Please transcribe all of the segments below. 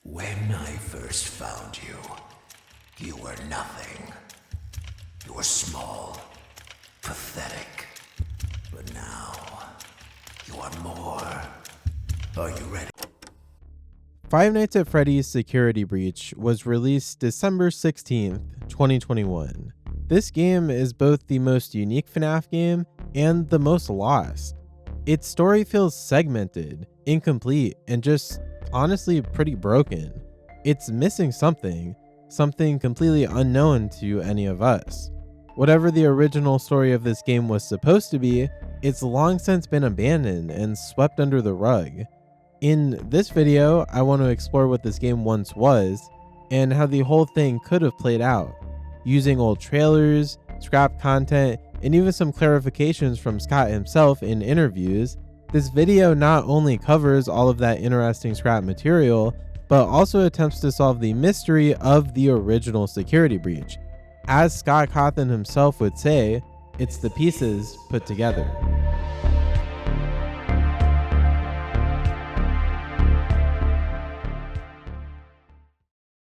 When I first found you, you were nothing. You were small, pathetic. But now, you are more. Are you ready? Five Nights at Freddy's Security Breach was released December 16th, 2021. This game is both the most unique FNAF game and the most lost. Its story feels segmented, incomplete, and just honestly pretty broken. It's missing something completely unknown to any of us. Whatever the original story of this game was supposed to be, it's long since been abandoned and swept under the rug. In this video, I want to explore what this game once was and how the whole thing could have played out, using old trailers, scrap content, and even some clarifications from Scott himself in interviews. This video not only covers all of that interesting scrap material, but also attempts to solve the mystery of the original security breach. As Scott Cawthon himself would say, it's the pieces put together.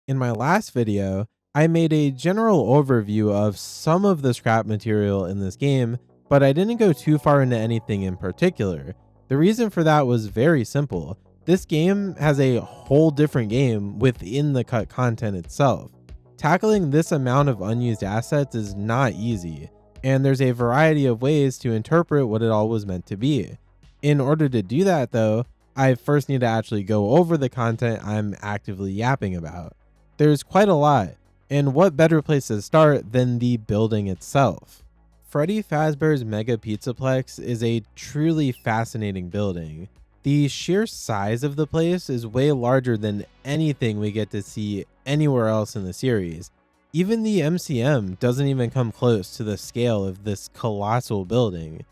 In my last video, I made a general overview of some of the scrap material in this game, but I didn't go too far into anything in particular. The reason for that was very simple. This game has a whole different game within the cut content itself. Tackling this amount of unused assets is not easy, and there's a variety of ways to interpret what it all was meant to be. In order to do that though, I first need to actually go over the content I'm actively yapping about. There's quite a lot, and what better place to start than the building itself? Freddy Fazbear's Mega Pizzaplex is a truly fascinating building. The sheer size of the place is way larger than anything we get to see anywhere else in the series. Even the MCM doesn't even come close to the scale of this colossal building.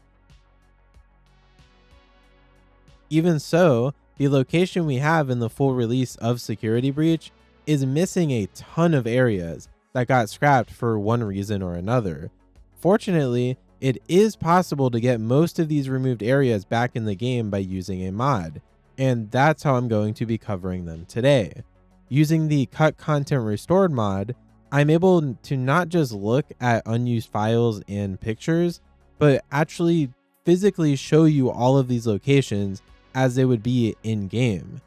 Even so, the location we have in the full release of Security Breach is missing a ton of areas that got scrapped for one reason or another. Fortunately, it is possible to get most of these removed areas back in the game by using a mod, and that's how I'm going to be covering them today. Using the Cut Content Restored mod, I'm able to not just look at unused files and pictures, but actually physically show you all of these locations as they would be in-game.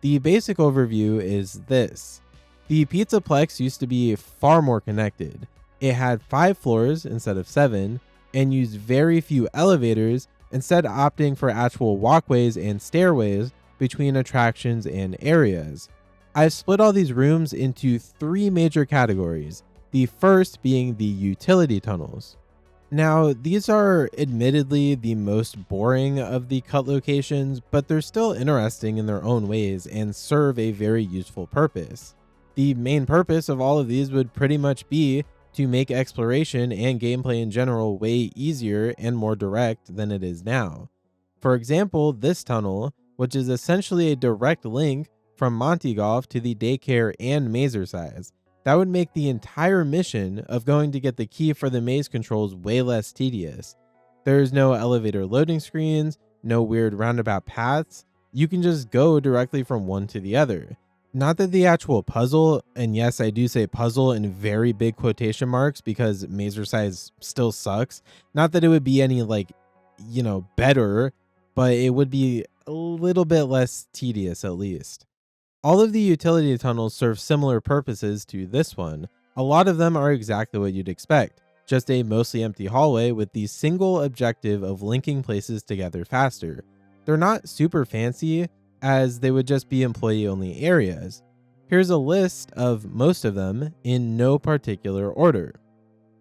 The basic overview is this. The Pizzaplex used to be far more connected. It had 5 floors instead of 7, and used very few elevators, instead opting for actual walkways and stairways between attractions and areas. I've split all these rooms into 3 major categories, the first being the utility tunnels. Now, these are admittedly the most boring of the cut locations, but they're still interesting in their own ways and serve a very useful purpose. The main purpose of all of these would pretty much be to make exploration and gameplay in general way easier and more direct than it is now. For example, this tunnel, which is essentially a direct link from Monty Golf to the daycare and Mazer size, that would make the entire mission of going to get the key for the maze controls way less tedious. There's no elevator loading screens, no weird roundabout paths. You can just go directly from one to the other. Not that the actual puzzle, and yes, I do say puzzle in very big quotation marks because Mazer size still sucks. Not that it would be any better, but it would be a little bit less tedious at least. All of the utility tunnels serve similar purposes to this one. A lot of them are exactly what you'd expect, just a mostly empty hallway with the single objective of linking places together faster. They're not super fancy, as they would just be employee-only areas. Here's a list of most of them in no particular order.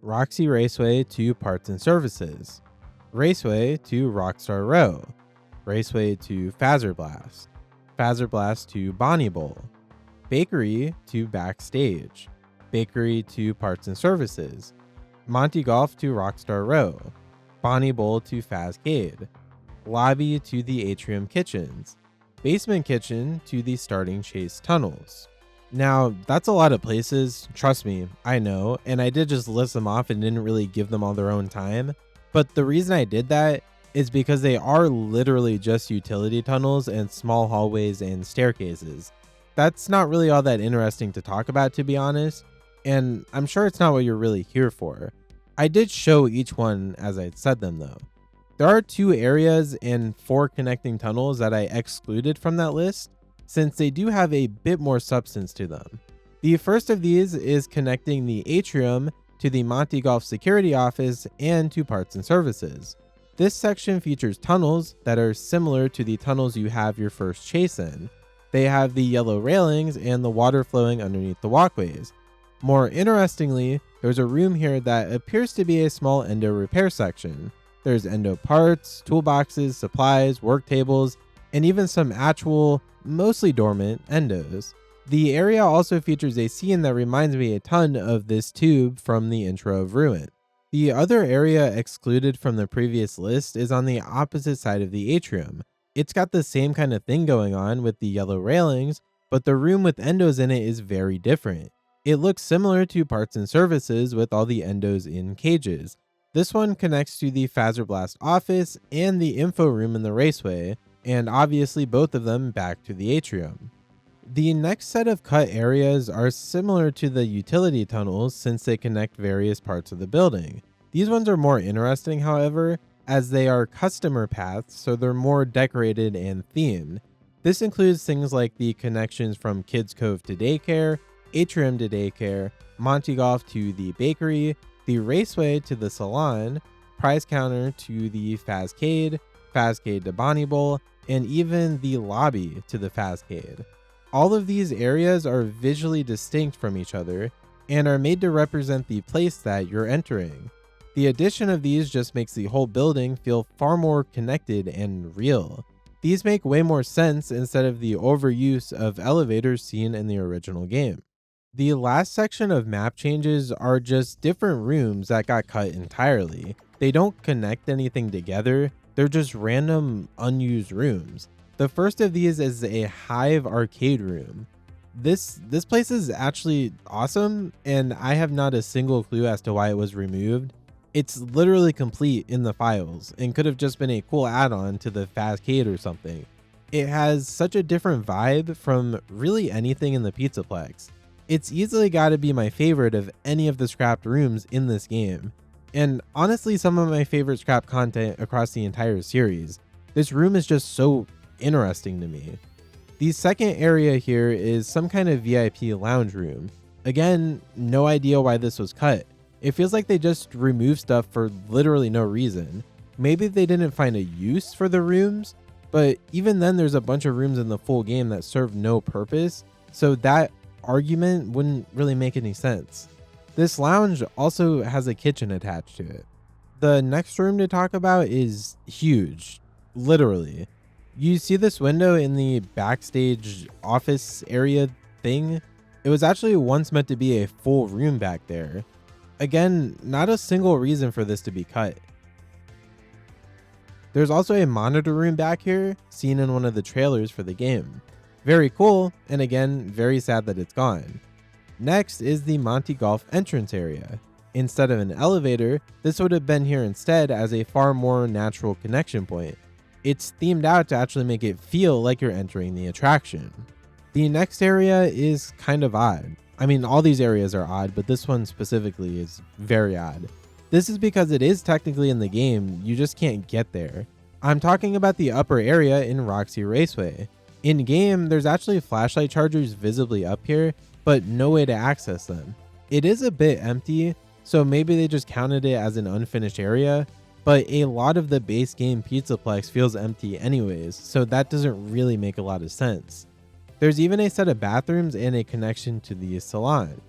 Roxy Raceway to Parts and Services, Raceway to Rockstar Row, Raceway to Fazzer Blast, Fazzer Blast to Bonnie Bowl, Bakery to Backstage, Bakery to Parts and Services, Monty Golf to Rockstar Row, Bonnie Bowl to Fazcade, Lobby to the Atrium Kitchens, Basement Kitchen to the Starting Chase Tunnels. Now, that's a lot of places, trust me, I know, and I did just list them off and didn't really give them all their own time, but the reason I did that is because they are literally just utility tunnels and small hallways and staircases. that's not really all that interesting to talk about, to be honest, and I'm sure it's not what you're really here for. I did show each one as I said them though. There are 2 areas and 4 connecting tunnels that I excluded from that list, since they do have a bit more substance to them. The first of these is connecting the atrium to the Monty Golf security office and to parts and services. This section features tunnels that are similar to the tunnels you have your first chase in. They have the yellow railings and the water flowing underneath the walkways. More interestingly, there's a room here that appears to be a small endo repair section. There's endo parts, toolboxes, supplies, work tables, and even some actual, mostly dormant, endos. The area also features a scene that reminds me a ton of this tube from the intro of Ruin. The other area excluded from the previous list is on the opposite side of the atrium. It's got the same kind of thing going on with the yellow railings, but the room with endos in it is very different. It looks similar to parts and services with all the endos in cages. This one connects to the Phaser Blast office and the info room in the raceway, and obviously both of them back to the atrium. The next set of cut areas are similar to the utility tunnels since they connect various parts of the building. These ones are more interesting, however, as they are customer paths, so they're more decorated and themed. This includes things like the connections from Kids Cove to daycare, atrium to daycare, Monty Golf to the bakery, the raceway to the salon, prize counter to the Fazcade, Fazcade to Bonnie Bowl, and even the lobby to the Fazcade. All of these areas are visually distinct from each other and are made to represent the place that you're entering. The addition of these just makes the whole building feel far more connected and real. These make way more sense instead of the overuse of elevators seen in the original game. The last section of map changes are just different rooms that got cut entirely. They don't connect anything together, they're just random unused rooms. The first of these is a Hive arcade room. This place is actually awesome, and I have not a single clue as to why it was removed. It's literally complete in the files and could have just been a cool add-on to the Fazcade or something. It has such a different vibe from really anything in the Pizzaplex. It's easily got to be my favorite of any of the scrapped rooms in this game, and honestly some of my favorite scrap content across the entire series. This room is just so interesting to me. The second area here is some kind of VIP lounge room. Again, no idea why this was cut. It feels like they just removed stuff for literally no reason. Maybe they didn't find a use for the rooms, but even then there's a bunch of rooms in the full game that serve no purpose, so that argument wouldn't really make any sense. This lounge also has a kitchen attached to it. The next room to talk about is huge, literally. You see this window in the backstage office area thing? It was actually once meant to be a full room back there. Again, not a single reason for this to be cut. There's also a monitor room back here, seen in one of the trailers for the game. Very cool, and again, very sad that it's gone. Next is the Monty Golf entrance area. Instead of an elevator, this would have been here instead as a far more natural connection point. It's themed out to actually make it feel like you're entering the attraction. The next area is kind of odd. I mean, all these areas are odd, but this one specifically is very odd. This is because it is technically in the game, you just can't get there. I'm talking about the upper area in Roxy Raceway. In game, there's actually flashlight chargers visibly up here, but no way to access them. It is a bit empty, so maybe they just counted it as an unfinished area, but a lot of the base game Pizzaplex feels empty anyways, so that doesn't really make a lot of sense. There's even a set of bathrooms and a connection to the salon.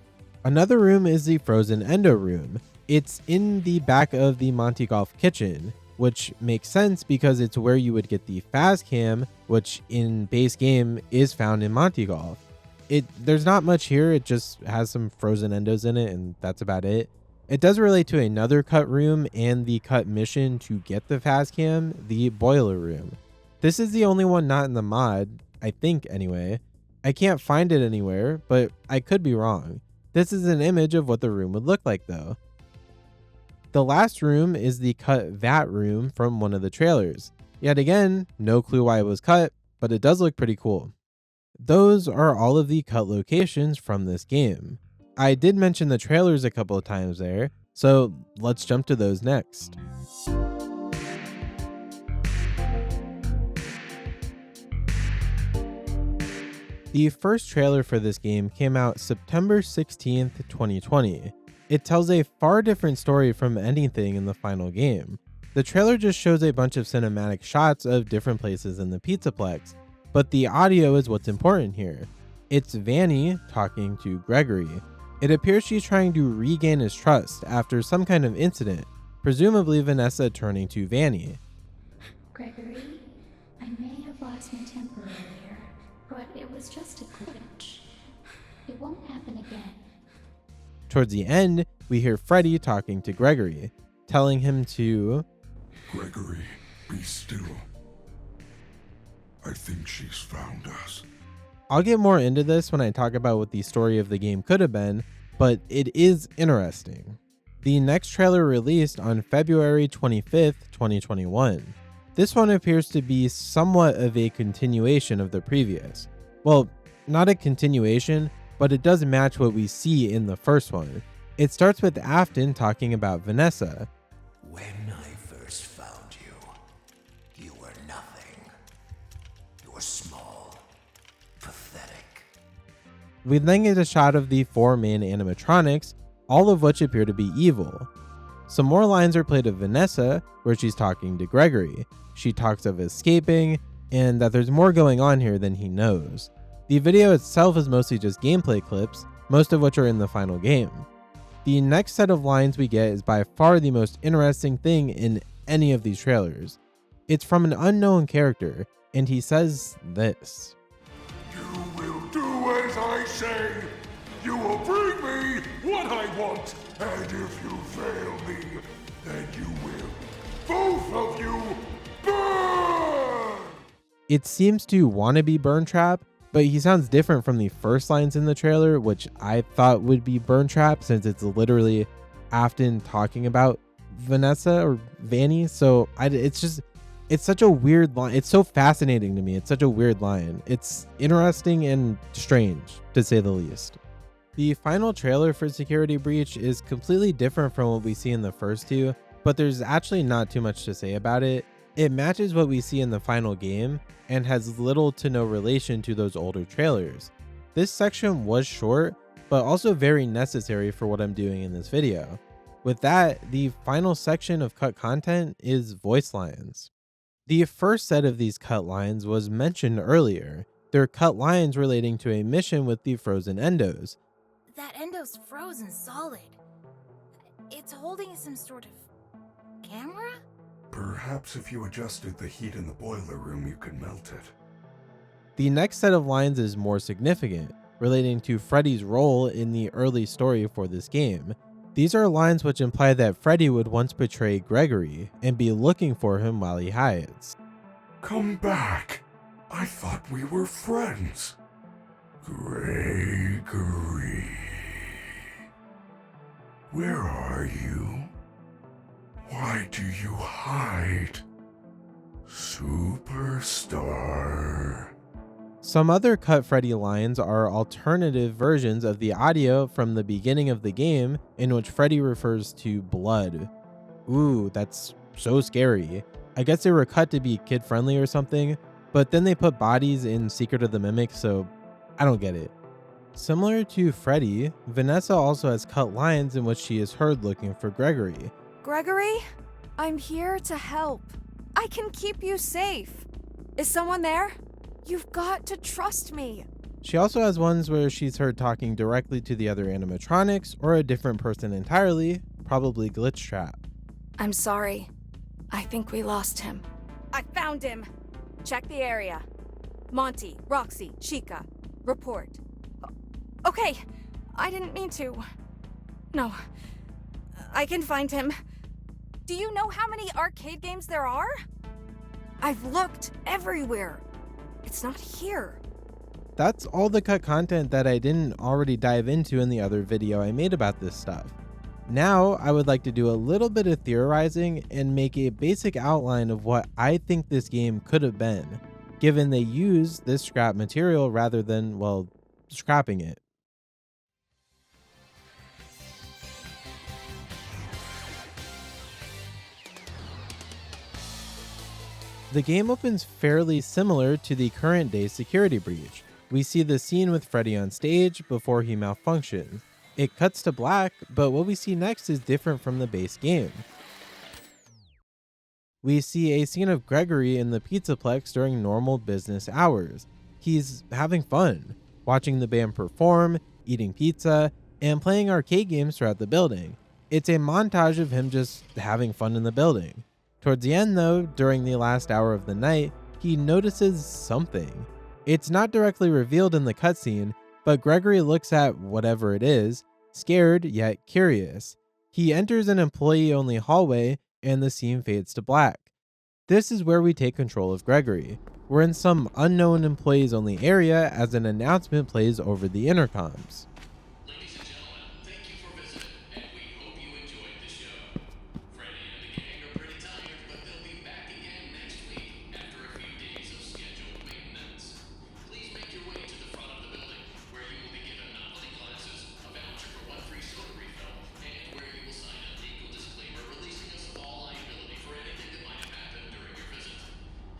Another room is the Frozen Endo room. It's in the back of the Monty Golf kitchen, which makes sense because it's where you would get the Fazcam, which in base game is found in Monty Golf. There's not much here, it just has some frozen endos in it and that's about it. It does relate to another cut room and the cut mission to get the Fazcam, the boiler room. This is the only one not in the mod, I think anyway. I can't find it anywhere, but I could be wrong. This is an image of what the room would look like though. The last room is the cut vat room from one of the trailers. Yet again, no clue why it was cut, but it does look pretty cool. Those are all of the cut locations from this game. I did mention the trailers a couple of times there, so let's jump to those next. The first trailer for this game came out September 16th, 2020. It tells a far different story from anything in the final game. The trailer just shows a bunch of cinematic shots of different places in the Pizzaplex, but the audio is what's important here. It's Vanny talking to Gregory. It appears she's trying to regain his trust after some kind of incident, presumably Vanessa turning to Vanny. Gregory, I may have lost my temper earlier, but it was just a glitch. It won't happen again. Towards the end, we hear Freddy talking to Gregory, telling him to... Gregory, be still. I think she's found us. I'll get more into this when I talk about what the story of the game could have been, but it is interesting. The next trailer released on February 25th, 2021. This one appears to be somewhat of a continuation of the previous. Well, not a continuation, but it does match what we see in the first one. It starts with Afton talking about Vanessa. When I first found you, you were nothing. You were small, pathetic. We then get a shot of the 4 main animatronics, all of which appear to be evil. Some more lines are played of Vanessa, where she's talking to Gregory. She talks of escaping, and that there's more going on here than he knows. The video itself is mostly just gameplay clips, most of which are in the final game. The next set of lines we get is by far the most interesting thing in any of these trailers. It's from an unknown character, and he says this. You will do as I say. You will bring me what I want. And if you fail me, then you will, both of you, burn! It seems to want to be Burn Trap, but he sounds different from the first lines in the trailer, which I thought would be Burn Trap since it's literally Afton talking about Vanessa or Vanny. So it's such a weird line. It's so fascinating to me. It's such a weird line. It's interesting and strange, to say the least. The final trailer for Security Breach is completely different from what we see in the first two, but there's actually not too much to say about it. It matches what we see in the final game and has little to no relation to those older trailers. This section was short, but also very necessary for what I'm doing in this video. With that, the final section of cut content is voice lines. The first set of these cut lines was mentioned earlier. They're cut lines relating to a mission with the frozen endos. That endo's frozen solid. It's holding some sort of camera? Perhaps if you adjusted the heat in the boiler room, you could melt it. The next set of lines is more significant, relating to Freddy's role in the early story for this game. These are lines which imply that Freddy would once betray Gregory and be looking for him while he hides. Come back. I thought we were friends. Gregory. Where are you? Why do you hide? Superstar. Some other cut Freddy lines are alternative versions of the audio from the beginning of the game in which Freddy refers to blood. Ooh, that's so scary. I guess they were cut to be kid-friendly or something, but then they put bodies in Secret of the Mimic, so I don't get it. Similar to Freddy, Vanessa also has cut lines in which she is heard looking for Gregory. Gregory, I'm here to help. I can keep you safe. Is someone there? You've got to trust me. She also has ones where she's heard talking directly to the other animatronics or a different person entirely, probably Glitch Trap. I'm sorry. I think we lost him. I found him. Check the area. Monty, Roxy, Chica, report. Okay, I didn't mean to. No, I can find him. Do you know how many arcade games there are? I've looked everywhere. It's not here. That's all the cut content that I didn't already dive into in the other video I made about this stuff. Now, I would like to do a little bit of theorizing and make a basic outline of what I think this game could have been. given they use this scrap material rather than, well, scrapping it. The game opens fairly similar to the current day security breach. We see the scene with Freddy on stage before he malfunctions. It cuts to black, but what we see next is different from the base game. We see a scene of Gregory in the Pizzaplex during normal business hours. He's having fun, watching the band perform, eating pizza, and playing arcade games throughout the building. It's a montage of him just having fun in the building. Towards the end though, during the last hour of the night, he notices something. It's not directly revealed in the cutscene, but Gregory looks at whatever it is, scared yet curious. He enters an employee-only hallway and the scene fades to black. This is where we take control of Gregory. We're in some unknown employees-only area as an announcement plays over the intercoms. Ladies and gentlemen, thank you for visiting, and we hope you enjoyed the show. Freddy and the gang are pretty tired, but they'll be back again next week after a few days of scheduled maintenance. Please make your way to the front of the building, where you will be given Monopoly classes, a voucher for 1 free soda refill, and where you will sign a legal disclaimer releasing us of all liability for anything that might have happened during your visit.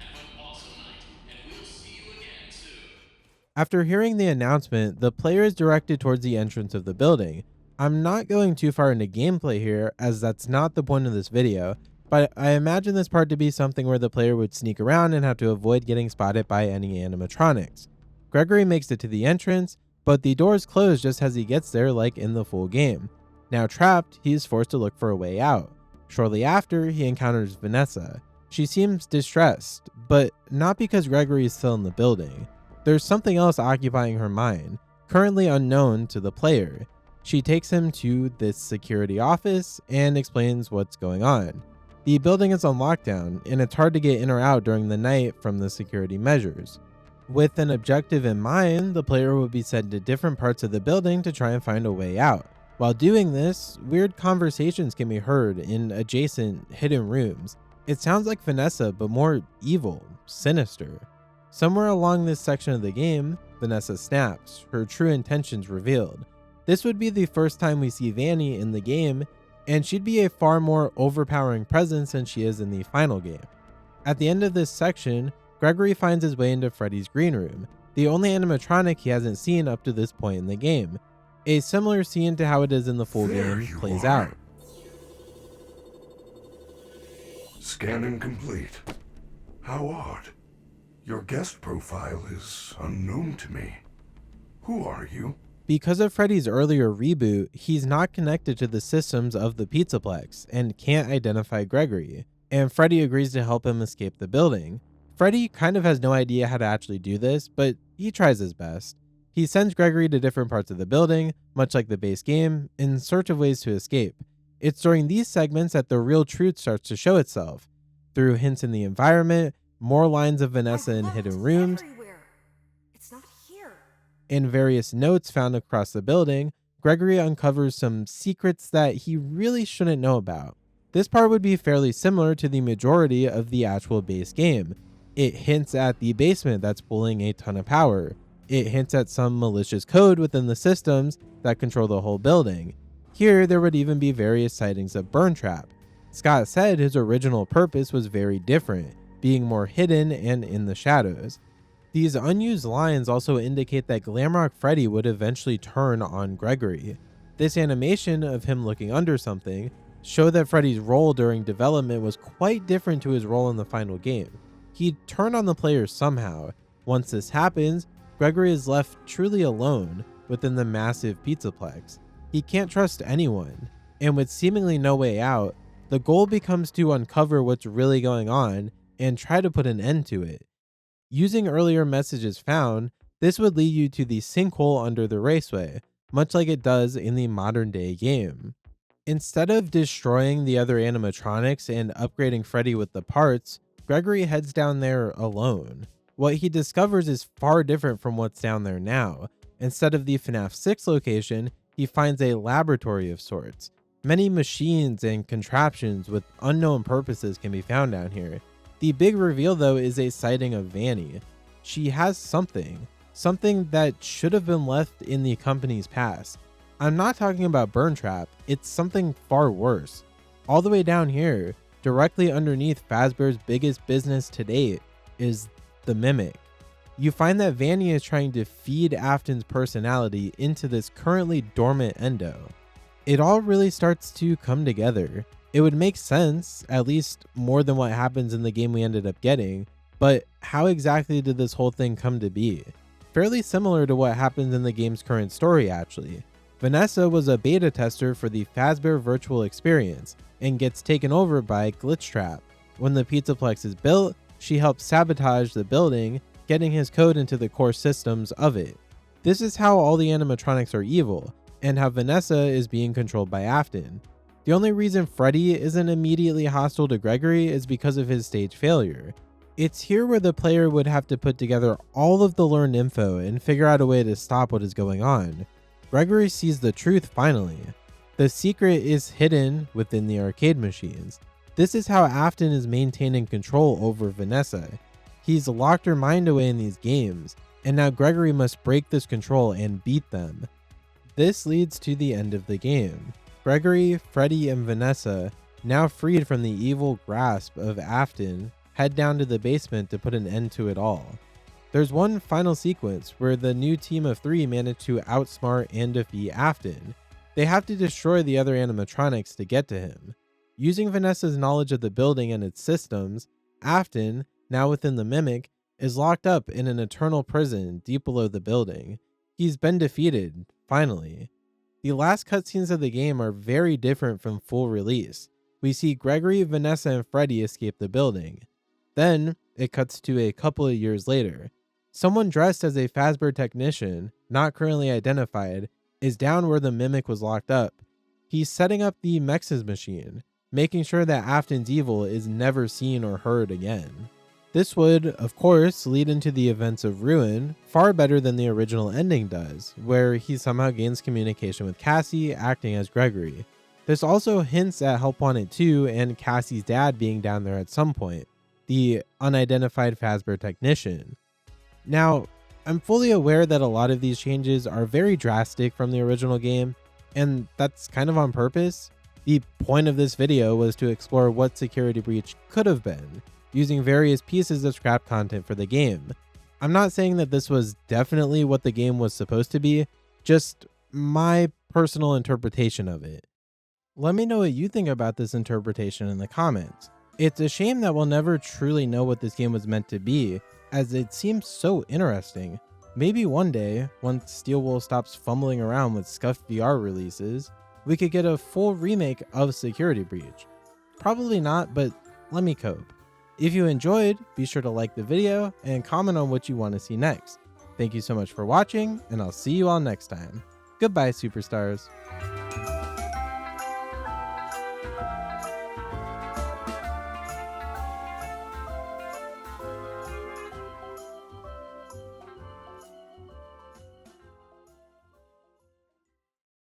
Have an awesome night, and we'll see you again soon. After hearing the announcement, the player is directed towards the entrance of the building. I'm not going too far into gameplay here, as that's not the point of this video, but I imagine this part to be something where the player would sneak around and have to avoid getting spotted by any animatronics. Gregory makes it to the entrance, but the doors close just as he gets there, like in the full game. Now trapped, he is forced to look for a way out. Shortly after, he encounters Vanessa. She seems distressed, but not because Gregory is still in the building. There's something else occupying her mind, currently unknown to the player. She takes him to this security office and explains what's going on. The building is on lockdown, and it's hard to get in or out during the night from the security measures. With an objective in mind, the player will be sent to different parts of the building to try and find a way out. While doing this, weird conversations can be heard in adjacent hidden rooms. It sounds like Vanessa, but more evil, sinister. Somewhere along this section of the game, Vanessa snaps, her true intentions revealed. This would be the first time we see Vanny in the game, and she'd be a far more overpowering presence than she is in the final game. At the end of this section, Gregory finds his way into Freddy's green room, the only animatronic he hasn't seen up to this point in the game. A similar scene to how it is in the full game plays out. Scanning complete. How odd. Your guest profile is unknown to me. Who are you? Because of Freddy's earlier reboot, he's not connected to the systems of the Pizzaplex and can't identify Gregory, and Freddy agrees to help him escape the building. Freddy kind of has no idea how to actually do this, but he tries his best. He sends Gregory to different parts of the building, much like the base game, in search of ways to escape. It's during these segments that the real truth starts to show itself. Through hints in the environment, more lines of Vanessa in hidden rooms, It's not here. and various notes found across the building, Gregory uncovers some secrets that he really shouldn't know about. This part would be fairly similar to the majority of the actual base game. It hints at the basement that's pulling a ton of power. It hints at some malicious code within the systems that control the whole building. Here, there would even be various sightings of Burn Trap. Scott said his original purpose was very different, being more hidden and in the shadows. These unused lines also indicate that Glamrock Freddy would eventually turn on Gregory. This animation of him looking under something showed that Freddy's role during development was quite different to his role in the final game. He'd turn on the player somehow. Once this happens, Gregory is left truly alone within the massive Pizzaplex. He can't trust anyone, and with seemingly no way out, the goal becomes to uncover what's really going on and try to put an end to it. Using earlier messages found, this would lead you to the sinkhole under the raceway, much like it does in the modern day game. Instead of destroying the other animatronics and upgrading Freddy with the parts, Gregory heads down there alone. What he discovers is far different from what's down there now. Instead of the FNAF 6 location, he finds a laboratory of sorts. Many machines and contraptions with unknown purposes can be found down here. The big reveal though is a sighting of Vanny. She has something that should have been left in the company's past. I'm not talking about Burn Trap, it's something far worse. All the way down here, directly underneath Fazbear's biggest business to date, is the Mimic. You find that Vanny is trying to feed Afton's personality into this currently dormant endo. It all really starts to come together. It would make sense, at least more than what happens in the game we ended up getting, but how exactly did this whole thing come to be? Fairly similar to what happens in the game's current story actually. Vanessa was a beta tester for the Fazbear virtual experience and gets taken over by Glitchtrap. When the Pizzaplex is built, she helps sabotage the building, getting his code into the core systems of it. This is how all the animatronics are evil, and how Vanessa is being controlled by Afton. The only reason Freddy isn't immediately hostile to Gregory is because of his stage failure. It's here where the player would have to put together all of the learned info and figure out a way to stop what is going on. Gregory sees the truth finally. The secret is hidden within the arcade machines. This is how Afton is maintaining control over Vanessa. He's locked her mind away in these games, and now Gregory must break this control and beat them. This leads to the end of the game. Gregory, Freddy, and Vanessa, now freed from the evil grasp of Afton, head down to the basement to put an end to it all. There's one final sequence where the new team of 3 manage to outsmart and defeat Afton. They have to destroy the other animatronics to get to him. Using Vanessa's knowledge of the building and its systems, Afton, now within the Mimic, is locked up in an eternal prison deep below the building. He's been defeated, finally. The last cutscenes of the game are very different from full release. We see Gregory, Vanessa, and Freddy escape the building. Then, it cuts to a couple of years later. Someone dressed as a Fazbear technician, not currently identified, is down where the Mimic was locked up. He's setting up the Mex's machine, making sure that Afton's evil is never seen or heard again. This would, of course, lead into the events of Ruin, far better than the original ending does, where he somehow gains communication with Cassie, acting as Gregory. This also hints at Help Wanted 2 and Cassie's dad being down there at some point, the unidentified Fazbear technician. Now, I'm fully aware that a lot of these changes are very drastic from the original game, and that's kind of on purpose. The point of this video was to explore what Security Breach could have been, using various pieces of scrap content for the game. I'm not saying that this was definitely what the game was supposed to be, just my personal interpretation of it. Let me know what you think about this interpretation in the comments. It's a shame that we'll never truly know what this game was meant to be, as it seems so interesting. Maybe one day, once Steel Wool stops fumbling around with scuffed VR releases, we could get a full remake of Security Breach. Probably not, but let me cope. If you enjoyed, be sure to like the video and comment on what you want to see next. Thank you so much for watching, and I'll see you all next time. Goodbye, superstars.